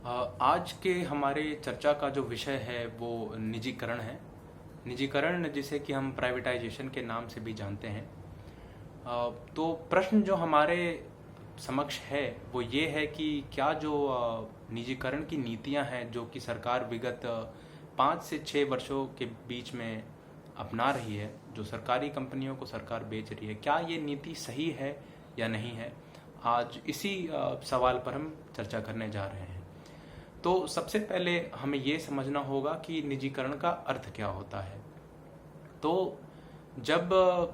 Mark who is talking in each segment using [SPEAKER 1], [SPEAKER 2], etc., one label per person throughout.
[SPEAKER 1] आज के हमारे चर्चा का जो विषय है वो निजीकरण है। निजीकरण जिसे कि हम प्राइवेटाइजेशन के नाम से भी जानते हैं। तो प्रश्न जो हमारे समक्ष है वो ये है कि क्या जो निजीकरण की नीतियां हैं जो कि सरकार विगत 5 से 6 वर्षों के बीच में अपना रही है, जो सरकारी कंपनियों को सरकार बेच रही है, क्या ये नीति सही है या नहीं है? आज इसी सवाल पर हम चर्चा करने जा रहे हैं। तो सबसे पहले हमें ये समझना होगा कि निजीकरण का अर्थ क्या होता है। तो जब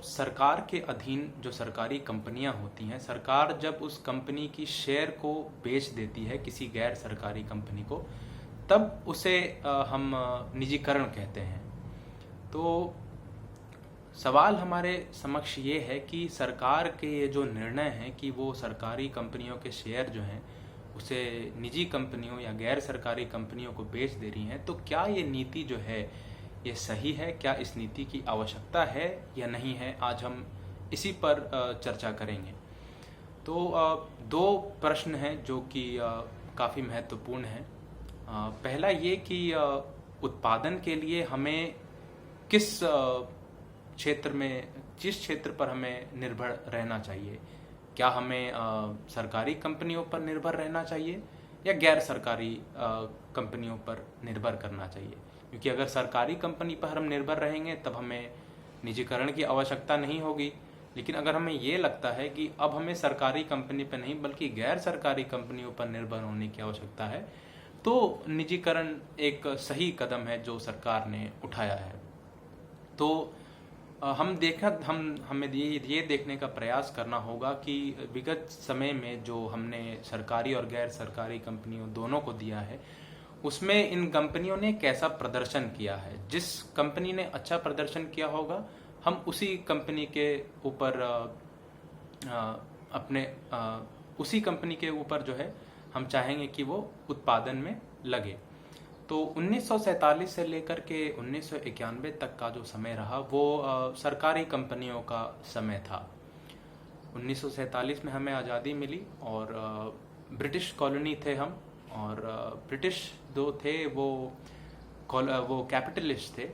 [SPEAKER 1] सरकार के अधीन जो सरकारी कंपनियां होती हैं, सरकार जब उस कंपनी की शेयर को बेच देती है किसी गैर सरकारी कंपनी को, तब उसे हम निजीकरण कहते हैं। तो सवाल हमारे समक्ष ये है कि सरकार के ये जो निर्णय है कि वो सरकारी कंपनियों के शेयर जो हैं उसे निजी कंपनियों या गैर सरकारी कंपनियों को बेच दे रही हैं, तो क्या ये नीति जो है ये सही है? क्या इस नीति की आवश्यकता है या नहीं है? आज हम इसी पर चर्चा करेंगे। तो दो प्रश्न हैं जो कि काफ़ी महत्वपूर्ण हैं। पहला ये कि उत्पादन के लिए हमें किस क्षेत्र में, जिस क्षेत्र पर हमें निर्भर रहना चाहिए। क्या हमें सरकारी कंपनियों पर निर्भर रहना चाहिए या गैर सरकारी कंपनियों पर निर्भर करना चाहिए? क्योंकि अगर सरकारी कंपनी पर हम निर्भर रहेंगे तब हमें निजीकरण की आवश्यकता नहीं होगी। लेकिन अगर हमें ये लगता है कि अब हमें सरकारी कंपनी पर नहीं बल्कि गैर सरकारी कंपनियों पर निर्भर होने की आवश्यकता है, तो निजीकरण एक सही कदम है जो सरकार ने उठाया है। तो हमें ये देखने का प्रयास करना होगा कि विगत समय में जो हमने सरकारी और गैर सरकारी कंपनियों दोनों को दिया है, उसमें इन कंपनियों ने कैसा प्रदर्शन किया है। जिस कंपनी ने अच्छा प्रदर्शन किया होगा, हम उसी कंपनी के ऊपर उसी कंपनी के ऊपर जो है हम चाहेंगे कि वो उत्पादन में लगे। तो 1947 से लेकर के 1991 तक का जो समय रहा वो सरकारी कंपनियों का समय था। 1947 में हमें आज़ादी मिली और ब्रिटिश कॉलोनी थे हम, और ब्रिटिश जो थे वो कैपिटलिस्ट थे।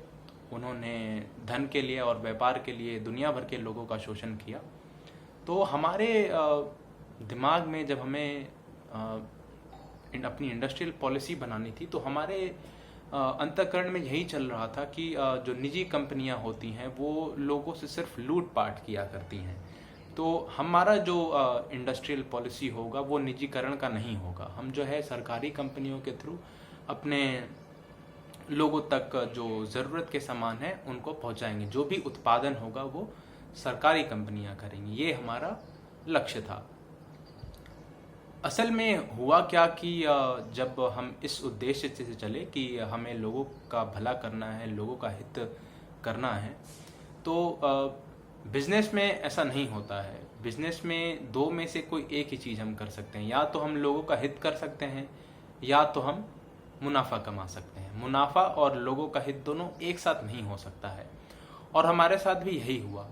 [SPEAKER 1] उन्होंने धन के लिए और व्यापार के लिए दुनिया भर के लोगों का शोषण किया। तो हमारे दिमाग में जब हमें अपनी इंडस्ट्रियल पॉलिसी बनानी थी, तो हमारे अंतःकरण में यही चल रहा था कि जो निजी कंपनियां होती हैं वो लोगों से सिर्फ लूटपाट किया करती हैं। तो हमारा जो इंडस्ट्रियल पॉलिसी होगा वो निजीकरण का नहीं होगा। हम जो है सरकारी कंपनियों के थ्रू अपने लोगों तक जो ज़रूरत के सामान है उनको पहुंचाएंगे। जो भी उत्पादन होगा वो सरकारी कंपनियां करेंगी। ये हमारा लक्ष्य था। असल में हुआ क्या कि जब हम इस उद्देश्य से चले कि हमें लोगों का भला करना है, लोगों का हित करना है, तो बिजनेस में ऐसा नहीं होता है। बिजनेस में दो में से कोई एक ही चीज़ हम कर सकते हैं। या तो हम लोगों का हित कर सकते हैं या तो हम मुनाफा कमा सकते हैं। मुनाफा और लोगों का हित दोनों एक साथ नहीं हो सकता है, और हमारे साथ भी यही हुआ।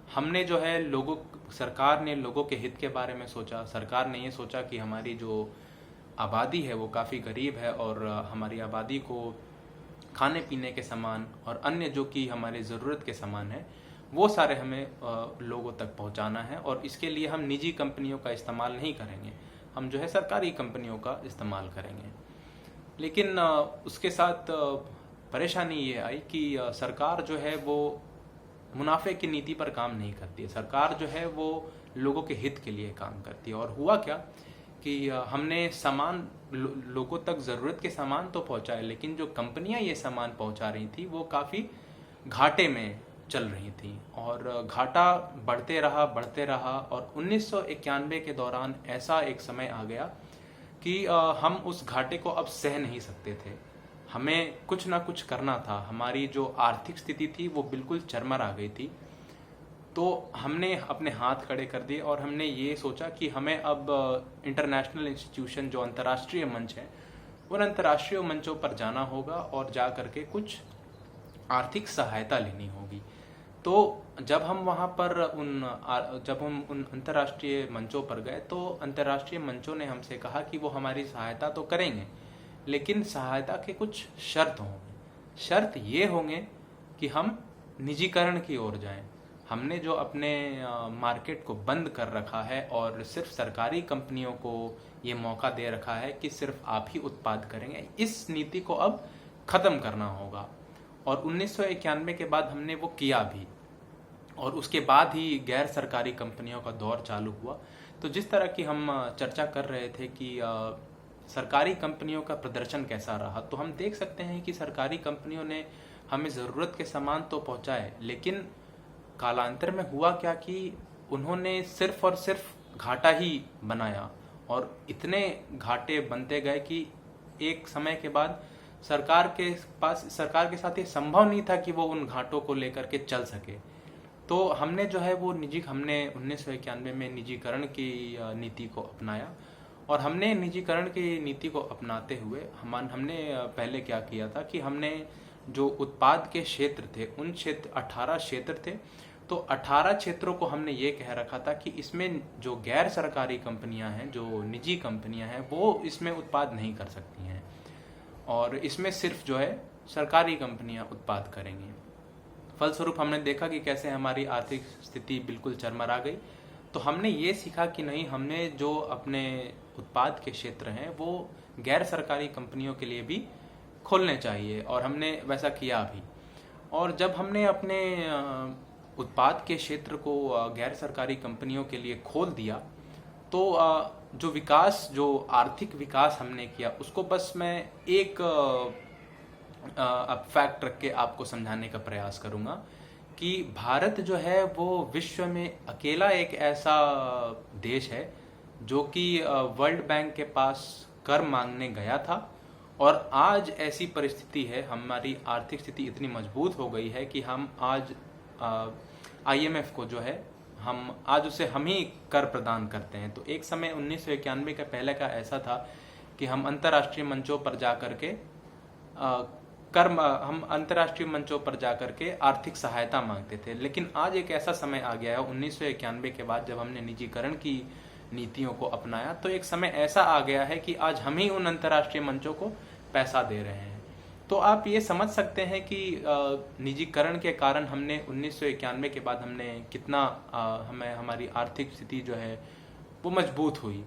[SPEAKER 1] हमने जो है सरकार ने लोगों के हित के बारे में सोचा। सरकार ने ये सोचा कि हमारी जो आबादी है वो काफ़ी गरीब है और हमारी आबादी को खाने पीने के सामान और अन्य जो कि हमारे ज़रूरत के सामान है वो सारे हमें लोगों तक पहुंचाना है, और इसके लिए हम निजी कंपनियों का इस्तेमाल नहीं करेंगे, हम जो है सरकारी कंपनियों का इस्तेमाल करेंगे। लेकिन उसके साथ परेशानी ये आई कि सरकार जो है वो मुनाफे की नीति पर काम नहीं करती है। सरकार जो है वो लोगों के हित के लिए काम करती है। और हुआ क्या कि हमने सामान लोगों तक ज़रूरत के सामान तो पहुंचाए, लेकिन जो कंपनियां ये सामान पहुंचा रही थी वो काफ़ी घाटे में चल रही थी, और घाटा बढ़ते रहा। और 1991 के दौरान ऐसा एक समय आ गया कि हम उस घाटे को अब सह नहीं सकते थे। हमें कुछ ना कुछ करना था। हमारी जो आर्थिक स्थिति थी वो बिल्कुल चरमरा गई थी। तो हमने अपने हाथ खड़े कर दिए और हमने ये सोचा कि हमें अब इंटरनेशनल इंस्टीट्यूशन, जो अंतर्राष्ट्रीय मंच है, उन अंतर्राष्ट्रीय मंचों पर जाना होगा और जा करके कुछ आर्थिक सहायता लेनी होगी। तो जब हम वहाँ पर जब हम उन अंतर्राष्ट्रीय मंचों पर गए, तो अंतर्राष्ट्रीय मंचों ने हमसे कहा कि वो हमारी सहायता तो करेंगे, लेकिन सहायता के कुछ शर्त होंगे। शर्त ये होंगे कि हम निजीकरण की ओर जाएं। हमने जो अपने मार्केट को बंद कर रखा है और सिर्फ सरकारी कंपनियों को ये मौका दे रखा है कि सिर्फ आप ही उत्पाद करेंगे, इस नीति को अब खत्म करना होगा। और 1991 के बाद हमने वो किया भी, और उसके बाद ही गैर सरकारी कंपनियों का दौर चालू हुआ। तो जिस तरह की हम चर्चा कर रहे थे कि सरकारी कंपनियों का प्रदर्शन कैसा रहा, तो हम देख सकते हैं कि सरकारी कंपनियों ने हमें ज़रूरत के सामान तो पहुंचाए, लेकिन कालांतर में हुआ क्या कि उन्होंने सिर्फ और सिर्फ घाटा ही बनाया, और इतने घाटे बनते गए कि एक समय के बाद सरकार के साथ ये संभव नहीं था कि वो उन घाटों को लेकर के चल सके। तो हमने जो है वो हमने 1991 में निजीकरण की नीति को अपनाया, और हमने निजीकरण की नीति को अपनाते हुए हमने पहले क्या किया था कि हमने जो उत्पाद के क्षेत्र थे, उन 18 क्षेत्र थे, तो 18 क्षेत्रों को हमने ये कह रखा था कि इसमें जो गैर सरकारी कंपनियां हैं, जो निजी कंपनियां हैं, वो इसमें उत्पाद नहीं कर सकती हैं, और इसमें सिर्फ जो है सरकारी कंपनियां उत्पाद करेंगी। फलस्वरूप हमने देखा कि कैसे हमारी आर्थिक स्थिति बिल्कुल चरमरा गई। तो हमने ये सीखा कि नहीं, हमने जो अपने उत्पाद के क्षेत्र हैं वो गैर सरकारी कंपनियों के लिए भी खोलने चाहिए, और हमने वैसा किया भी। और जब हमने अपने उत्पाद के क्षेत्र को गैर सरकारी कंपनियों के लिए खोल दिया, तो जो आर्थिक विकास हमने किया, उसको बस मैं एक अब फैक्ट रख के आपको समझाने का प्रयास करूंगा कि भारत जो है वो विश्व में अकेला एक ऐसा देश है जो कि वर्ल्ड बैंक के पास कर मांगने गया था, और आज ऐसी परिस्थिति है, हमारी आर्थिक स्थिति इतनी मजबूत हो गई है कि हम आज IMF को जो है हम ही कर प्रदान करते हैं। तो एक समय 1991 के पहले का ऐसा था कि हम अंतर्राष्ट्रीय मंचों पर जाकर के आर्थिक सहायता मांगते थे। लेकिन आज एक ऐसा समय आ गया है 1991 के बाद, जब हमने निजीकरण की नीतियों को अपनाया, तो एक समय ऐसा आ गया है कि आज हम ही उन अंतर्राष्ट्रीय मंचों को पैसा दे रहे हैं। तो आप ये समझ सकते हैं कि निजीकरण के कारण हमने 1991 के बाद हमने कितना हमारी आर्थिक स्थिति जो है वो मजबूत हुई।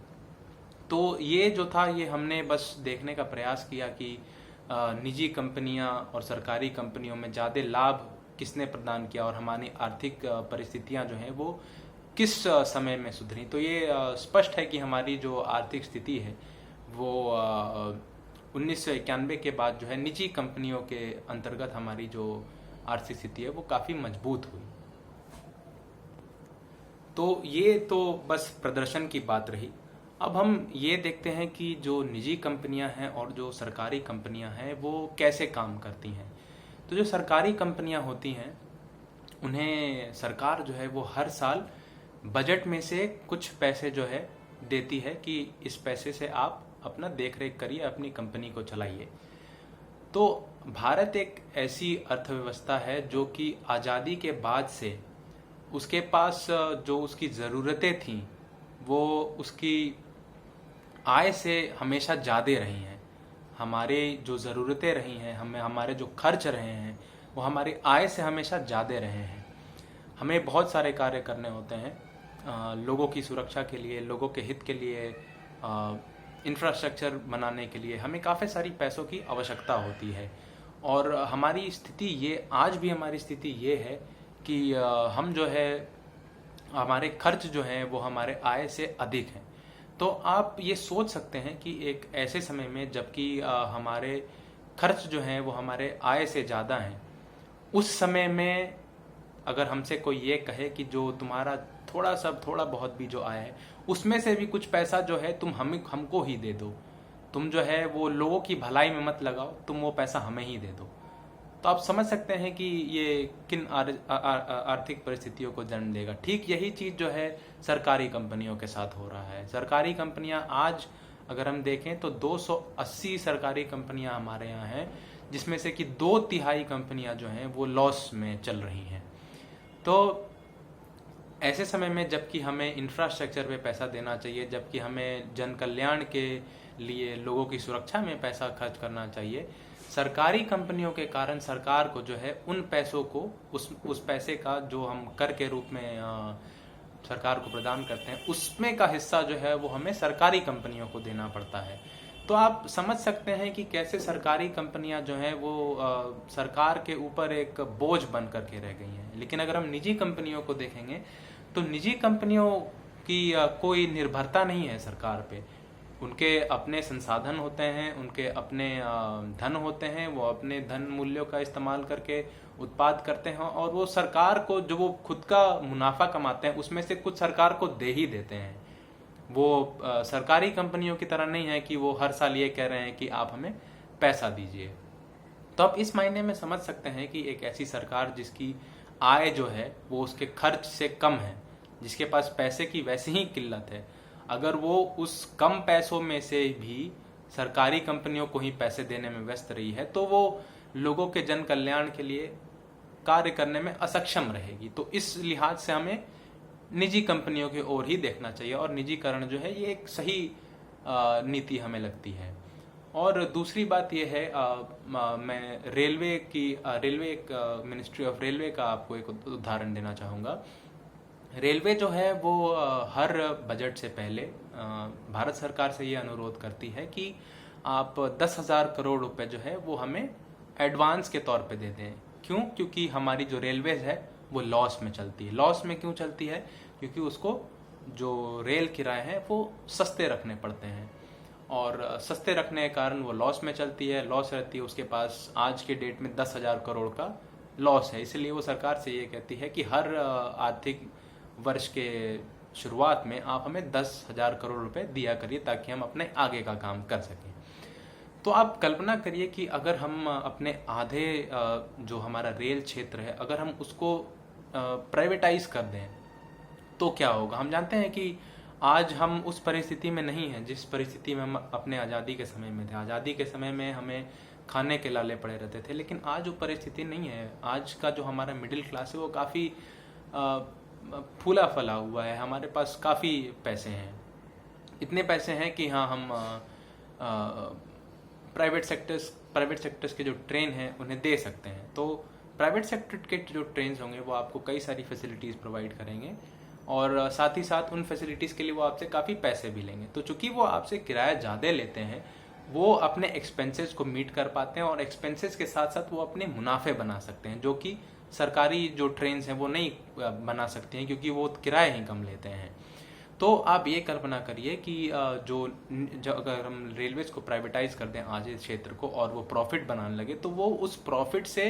[SPEAKER 1] तो ये जो था, ये हमने बस देखने का प्रयास किया कि निजी कंपनियां और सरकारी कंपनियों में ज़्यादा लाभ किसने प्रदान किया, और हमारी आर्थिक परिस्थितियां जो हैं वो किस समय में सुधरी। तो ये स्पष्ट है कि हमारी जो आर्थिक स्थिति है वो 1991 के बाद जो है निजी कंपनियों के अंतर्गत हमारी जो आर्थिक स्थिति है वो काफ़ी मजबूत हुई। तो ये तो बस प्रदर्शन की बात रही। अब हम ये देखते हैं कि जो निजी कंपनियां हैं और जो सरकारी कंपनियां हैं वो कैसे काम करती हैं। तो जो सरकारी कंपनियां होती हैं, उन्हें सरकार जो है वो हर साल बजट में से कुछ पैसे जो है देती है कि इस पैसे से आप अपना देख रेख करिए, अपनी कंपनी को चलाइए। तो भारत एक ऐसी अर्थव्यवस्था है जो कि आज़ादी के बाद से उसके पास जो उसकी ज़रूरतें थीं वो उसकी आय से हमेशा ज़्यादा रही हैं। हमारे जो ज़रूरतें रही हैं, हमारे जो खर्च रहे हैं, वो हमारी आय से हमेशा ज़्यादा रहे हैं। हमें बहुत सारे कार्य करने होते हैं, लोगों की सुरक्षा के लिए, लोगों के हित के लिए, इंफ्रास्ट्रक्चर बनाने के लिए हमें काफ़ी सारी पैसों की आवश्यकता होती है। और हमारी स्थिति आज भी हमारी स्थिति ये है कि हम जो है, हमारे खर्च जो हैं वो हमारे आय से अधिक हैं। तो आप ये सोच सकते हैं कि एक ऐसे समय में जबकि हमारे खर्च जो हैं वो हमारे आय से ज़्यादा हैं, उस समय में अगर हमसे कोई ये कहे कि जो तुम्हारा थोड़ा बहुत भी जो आय है उसमें से भी कुछ पैसा जो है तुम हमको ही दे दो, तुम जो है वो लोगों की भलाई में मत लगाओ, तुम वो पैसा हमें ही दे दो, तो आप समझ सकते हैं कि ये किन आर्थिक परिस्थितियों को जन्म देगा। ठीक यही चीज़ जो है सरकारी कंपनियों के साथ हो रहा है। सरकारी कंपनियां आज अगर हम देखें तो 280 सरकारी कंपनियां हमारे यहाँ हैं, जिसमें से कि 2/3 कंपनियां जो हैं वो लॉस में चल रही हैं। तो ऐसे समय में जबकि हमें इंफ्रास्ट्रक्चर पे पैसा देना चाहिए, जबकि हमें जन कल्याण के लिए लोगों की सुरक्षा में पैसा खर्च करना चाहिए, सरकारी कंपनियों के कारण सरकार को जो है उन पैसों को, उस पैसे का जो हम कर के रूप में सरकार को प्रदान करते हैं, उसमें का हिस्सा जो है वो हमें सरकारी कंपनियों को देना पड़ता है। तो आप समझ सकते हैं कि कैसे सरकारी कंपनियां जो हैं वो सरकार के ऊपर एक बोझ बन करके रह गई हैं। लेकिन अगर हम निजी कंपनियों को देखेंगे तो निजी कंपनियों की कोई निर्भरता नहीं है सरकार पे। उनके अपने संसाधन होते हैं, उनके अपने धन होते हैं, वो अपने धन मूल्यों का इस्तेमाल करके उत्पाद करते हैं और वो सरकार को जो वो खुद का मुनाफा कमाते हैं उसमें से कुछ सरकार को दे ही देते हैं। वो सरकारी कंपनियों की तरह नहीं है कि वो हर साल ये कह रहे हैं कि आप हमें पैसा दीजिए। तो आप इस मायने में समझ सकते हैं कि एक ऐसी सरकार जिसकी आय जो है वो उसके खर्च से कम है, जिसके पास पैसे की वैसी ही किल्लत है, अगर वो उस कम पैसों में से भी सरकारी कंपनियों को ही पैसे देने में व्यस्त रही है तो वो लोगों के जन कल्याण के लिए कार्य करने में असक्षम रहेगी। तो इस लिहाज से हमें निजी कंपनियों की ओर ही देखना चाहिए और निजीकरण जो है ये एक सही नीति हमें लगती है। और दूसरी बात यह है, मैं रेलवे एक मिनिस्ट्री ऑफ रेलवे का आपको एक उदाहरण देना चाहूँगा। रेलवे जो है वो हर बजट से पहले भारत सरकार से ये अनुरोध करती है कि आप 10,000 करोड़ रुपए जो है वो हमें एडवांस के तौर पे दे दें। क्यों? क्योंकि हमारी जो रेलवेज है वो लॉस में चलती है। लॉस में क्यों चलती है? क्योंकि उसको जो रेल किराए हैं वो सस्ते रखने पड़ते हैं और सस्ते रखने के कारण वो लॉस में चलती है। लॉस रहती है, उसके पास आज के डेट में 10,000 करोड़ का लॉस है। इसलिए वो सरकार से ये कहती है कि हर आर्थिक वर्ष के शुरुआत में आप हमें 10,000 करोड़ रुपए दिया करिए ताकि हम अपने आगे का काम कर सकें। तो आप कल्पना करिए कि अगर हम अपने आधे जो हमारा रेल क्षेत्र है अगर हम उसको प्राइवेटाइज कर दें तो क्या होगा। हम जानते हैं कि आज हम उस परिस्थिति में नहीं हैं जिस परिस्थिति में हम अपने आज़ादी के समय में थे। आज़ादी के समय में हमें खाने के लाले पड़े रहते थे, लेकिन आज वो परिस्थिति नहीं है। आज का जो हमारा मिडिल क्लास है वो काफ़ी फूला फला हुआ है, हमारे पास काफ़ी पैसे हैं, इतने पैसे हैं कि हाँ हम प्राइवेट सेक्टर्स के जो ट्रेन हैं उन्हें दे सकते हैं। तो प्राइवेट सेक्टर के जो ट्रेन होंगे वो आपको कई सारी फैसिलिटीज़ प्रोवाइड करेंगे और साथ ही साथ उन फैसिलिटीज़ के लिए वो आपसे काफ़ी पैसे भी लेंगे। तो चूंकि वो आपसे किराया ज़्यादा लेते हैं वो अपने एक्सपेंसेस को मीट कर पाते हैं और एक्सपेंसेस के साथ साथ वो अपने मुनाफे बना सकते हैं, जो कि सरकारी जो ट्रेन्स हैं वो नहीं बना सकती हैं क्योंकि वो किराए ही कम लेते हैं। तो आप ये कल्पना करिए कि जो अगर हम रेलवेज को प्राइवेटाइज कर दें आज इस क्षेत्र को और वो प्रॉफिट बनाने लगे तो वो उस प्रॉफिट से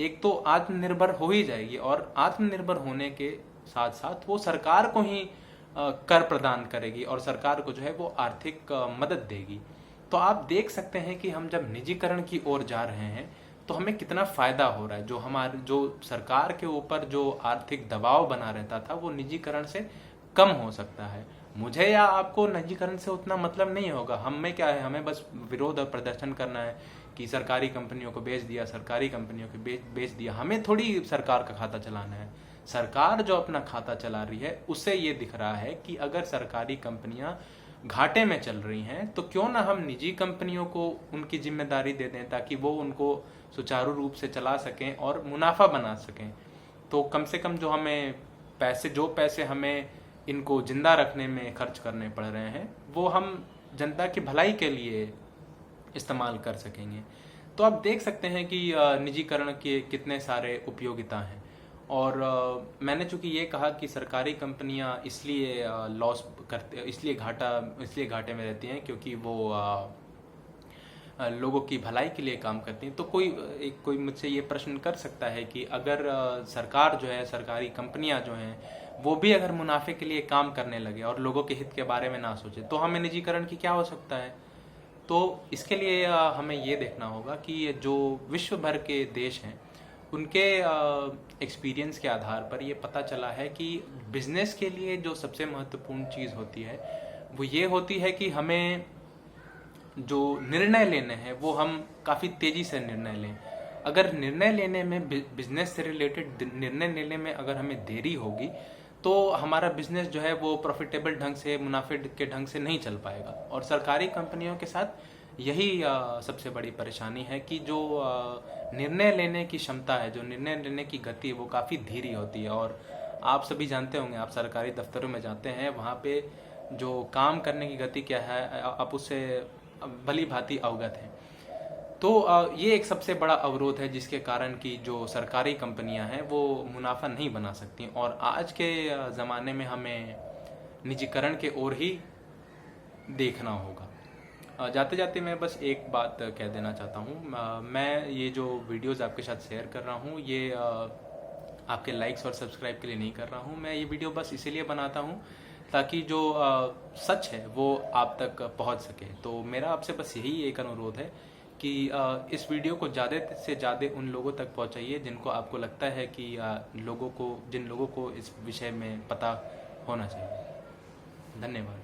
[SPEAKER 1] एक तो आत्मनिर्भर हो ही जाएगी और आत्मनिर्भर होने के साथ साथ वो सरकार को ही कर प्रदान करेगी और सरकार को जो है वो आर्थिक मदद देगी। तो आप देख सकते हैं कि हम जब निजीकरण की ओर जा रहे हैं तो हमें कितना फायदा हो रहा है। जो सरकार के ऊपर जो आर्थिक दबाव बना रहता था वो निजीकरण से कम हो सकता है। मुझे या आपको निजीकरण से उतना मतलब नहीं होगा, हमें क्या है, हमें बस विरोध और प्रदर्शन करना है कि सरकारी कंपनियों को बेच दिया, सरकारी कंपनियों को बेच दिया। हमें थोड़ी सरकार का खाता चलाना है। सरकार जो अपना खाता चला रही है उसे ये दिख रहा है कि अगर सरकारी कंपनियां घाटे में चल रही हैं तो क्यों ना हम निजी कंपनियों को उनकी जिम्मेदारी दे दें ताकि वो उनको सुचारू रूप से चला सकें और मुनाफा बना सकें। तो कम से कम जो पैसे हमें इनको जिंदा रखने में खर्च करने पड़ रहे हैं वो हम जनता की भलाई के लिए इस्तेमाल कर सकेंगे। तो आप देख सकते हैं कि निजीकरण के कितने सारे उपयोगिता हैं। और मैंने चूंकि ये कहा कि सरकारी कंपनियां इसलिए लॉस करते, इसलिए घाटे में रहती हैं क्योंकि वो लोगों की भलाई के लिए काम करती हैं। तो कोई मुझसे ये प्रश्न कर सकता है कि अगर सरकार जो है, सरकारी कंपनियां जो हैं वो भी अगर मुनाफे के लिए काम करने लगे और लोगों के हित के बारे में ना सोचे तो हमें निजीकरण की क्या हो सकता है। तो इसके लिए हमें ये देखना होगा कि जो विश्व भर के देश हैं उनके एक्सपीरियंस के आधार पर ये पता चला है कि बिजनेस के लिए जो सबसे महत्वपूर्ण चीज़ होती है वो ये होती है कि हमें जो निर्णय लेने हैं वो हम काफ़ी तेज़ी से निर्णय लें। अगर निर्णय लेने में, बिजनेस से रिलेटेड निर्णय लेने में अगर हमें देरी होगी तो हमारा बिजनेस जो है वो प्रॉफिटेबल ढंग से, मुनाफे के ढंग से नहीं चल पाएगा। और सरकारी कंपनियों के साथ यही सबसे बड़ी परेशानी है कि जो निर्णय लेने की क्षमता है, जो निर्णय लेने की गति है, वो काफ़ी धीरे होती है। और आप सभी जानते होंगे, आप सरकारी दफ्तरों में जाते हैं, वहाँ पे जो काम करने की गति क्या है आप उससे भली भांति अवगत हैं। तो ये एक सबसे बड़ा अवरोध है जिसके कारण कि जो सरकारी कंपनियां हैं वो मुनाफा नहीं बना सकती। और आज के ज़माने में हमें निजीकरण के ओर ही देखना होगा। जाते जाते मैं बस एक बात कह देना चाहता हूँ। मैं ये जो वीडियोस आपके साथ शेयर कर रहा हूँ, ये आपके लाइक्स और सब्सक्राइब के लिए नहीं कर रहा हूँ। मैं ये वीडियो बस इसीलिए बनाता हूँ ताकि जो सच है वो आप तक पहुँच सके। तो मेरा आपसे बस यही एक अनुरोध है कि इस वीडियो को ज़्यादा से ज़्यादा उन लोगों तक पहुँचाइए जिनको आपको लगता है कि जिन लोगों को इस विषय में पता होना चाहिए। धन्यवाद।